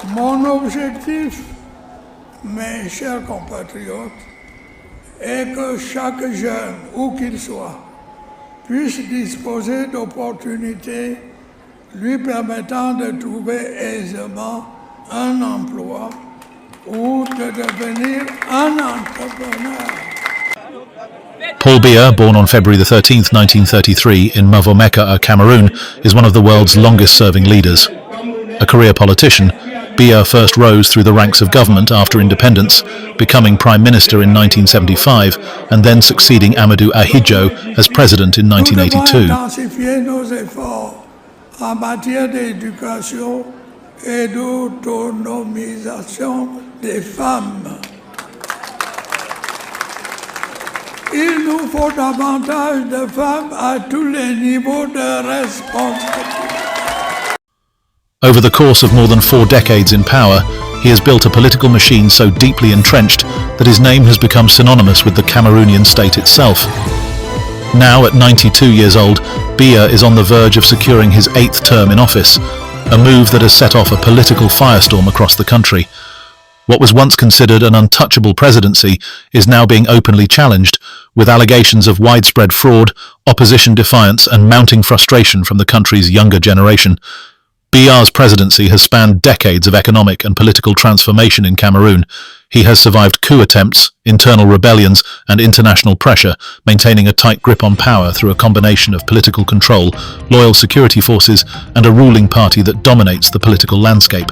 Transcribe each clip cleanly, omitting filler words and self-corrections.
Mon objectif, mes chers compatriotes, est que chaque jeune, où qu'il soit, puisse disposer d'opportunités lui permettant de trouver aisément un emploi ou de devenir un entrepreneur. Paul Biya, born on February the 13th, 1933 in Mavomeka, Cameroon, is one of the world's longest-serving leaders. A career politician, Biya first rose through the ranks of government after independence, becoming Prime Minister in 1975 and then succeeding Amadou Ahidjo as President in 1982. En matière d'éducation et d'autonomisation des femmes. Il nous faut davantage de femmes à tous les niveaux de responsabilité. Over the course of more than 4 decades in power, he has built a political machine so deeply entrenched that his name has become synonymous with the Cameroonian state itself. Now, at 92 years old, Biya is on the verge of securing his 8th term in office, a move that has set off a political firestorm across the country. What was once considered an untouchable presidency is now being openly challenged, with allegations of widespread fraud, opposition defiance and mounting frustration from the country's younger generation. Biya's presidency has spanned decades of economic and political transformation in Cameroon. He has survived coup attempts, internal rebellions and international pressure, maintaining a tight grip on power through a combination of political control, loyal security forces and a ruling party that dominates the political landscape.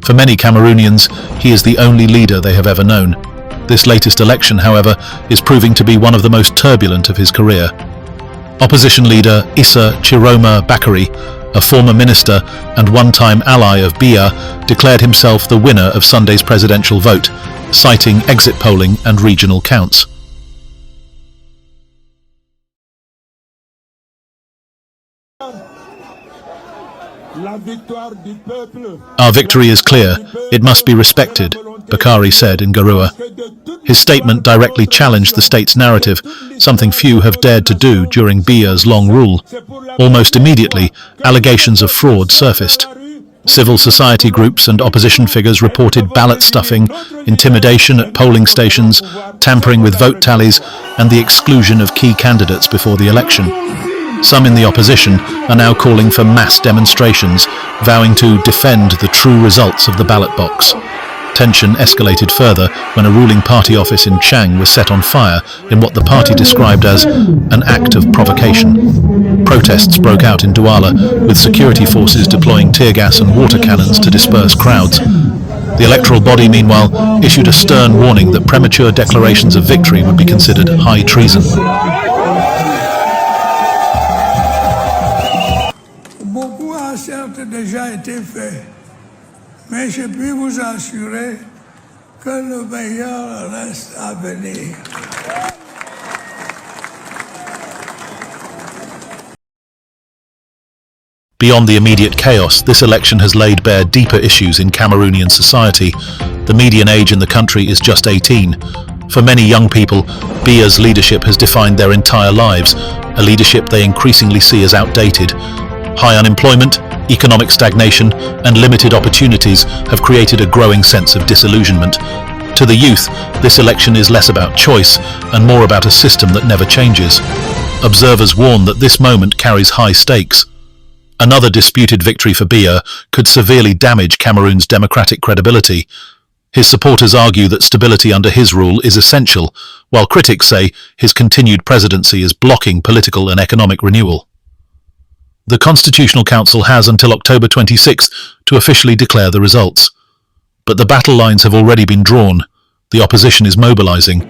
For many Cameroonians, he is the only leader they have ever known. This latest election, however, is proving to be one of the most turbulent of his career. Opposition leader Issa Tchiroma Bakary, a former minister and one-time ally of Biya, declared himself the winner of Sunday's presidential vote, citing exit polling and regional counts. Our victory is clear. It must be respected, Bakary said in Garoua. His statement directly challenged the state's narrative, something few have dared to do during Biya's long rule. Almost immediately, allegations of fraud surfaced. Civil society groups and opposition figures reported ballot stuffing, intimidation at polling stations, tampering with vote tallies, and the exclusion of key candidates before the election. Some in the opposition are now calling for mass demonstrations, vowing to defend the true results of the ballot box. Tension escalated further when a ruling party office in Chang was set on fire in what the party described as an act of provocation. Protests broke out in Douala, with security forces deploying tear gas and water cannons to disperse crowds. The electoral body, meanwhile, issued a stern warning that premature declarations of victory would be considered high treason. Beaucoup a certes déjà été fait. Mais je puis vous assurer que le meilleur reste à venir. Beyond the immediate chaos, this election has laid bare deeper issues in Cameroonian society. The median age in the country is just 18. For many young people, Biya's leadership has defined their entire lives, a leadership they increasingly see as outdated. High unemployment, economic stagnation and limited opportunities have created a growing sense of disillusionment. To the youth, this election is less about choice and more about a system that never changes. Observers warn that this moment carries high stakes. Another disputed victory for Biya could severely damage Cameroon's democratic credibility. His supporters argue that stability under his rule is essential, while critics say his continued presidency is blocking political and economic renewal. The Constitutional Council has until October 26th to officially declare the results. But the battle lines have already been drawn. The opposition is mobilizing.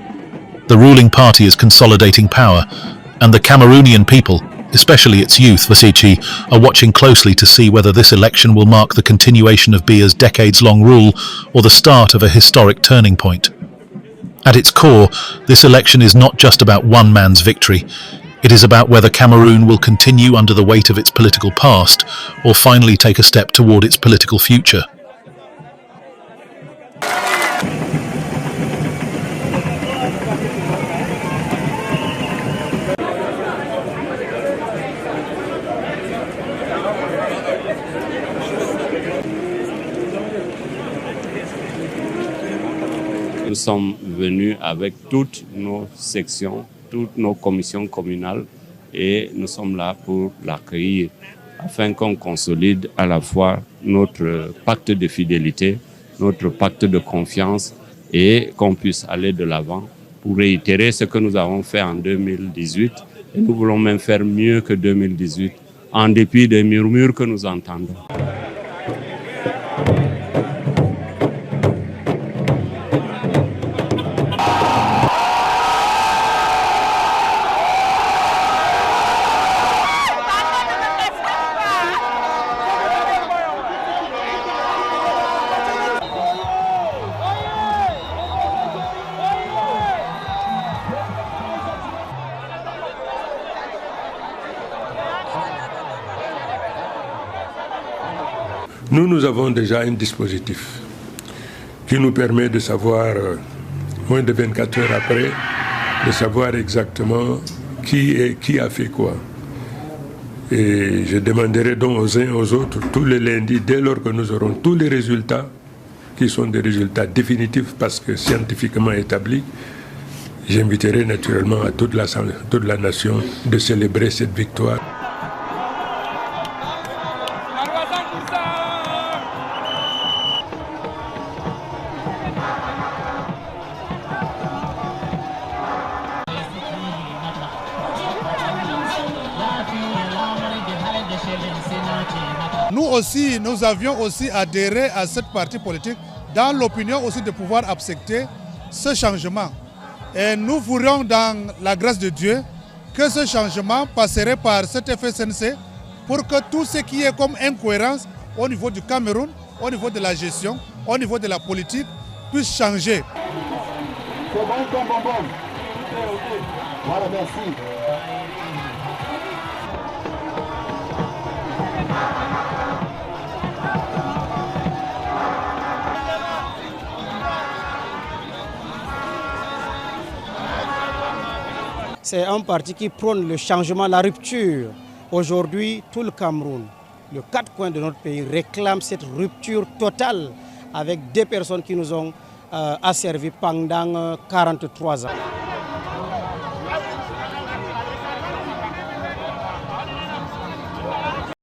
The ruling party is consolidating power, and the Cameroonian people, especially its youth, Vasichi, are watching closely to see whether this election will mark the continuation of Biya's decades-long rule or the start of a historic turning point. At its core, this election is not just about one man's victory. It is about whether Cameroon will continue under the weight of its political past or finally take a step toward its political future. nous sommes venus avec toutes nos sections, toutes nos commissions communales et nous sommes là pour l'accueillir afin qu'on consolide à la fois notre pacte de fidélité, notre pacte de confiance et qu'on puisse aller de l'avant pour réitérer ce que nous avons fait en 2018. Et nous voulons même faire mieux que 2018, en dépit des murmures que nous entendons. Nous avons déjà un dispositif qui nous permet de savoir, moins de 24 heures après, de savoir exactement qui a fait quoi. Et je demanderai donc aux uns et aux autres, tous les lundis, dès lors que nous aurons tous les résultats, qui sont des résultats définitifs parce que scientifiquement établis, j'inviterai naturellement à toute la nation de célébrer cette victoire. Nous aussi, nous avions aussi adhéré à cette partie politique dans l'opinion aussi de pouvoir accepter ce changement. Et nous voulons dans la grâce de Dieu que ce changement passerait par cette FSNC pour que tout ce qui est comme incohérence au niveau du Cameroun, au niveau de la gestion, au niveau de la politique puisse changer. C'est bon. Voilà, merci. C'est un parti qui prône le changement, la rupture. Aujourd'hui, tout le Cameroun, les 4 coins de notre pays réclament cette rupture totale avec des personnes qui nous ont asservis pendant 43 ans.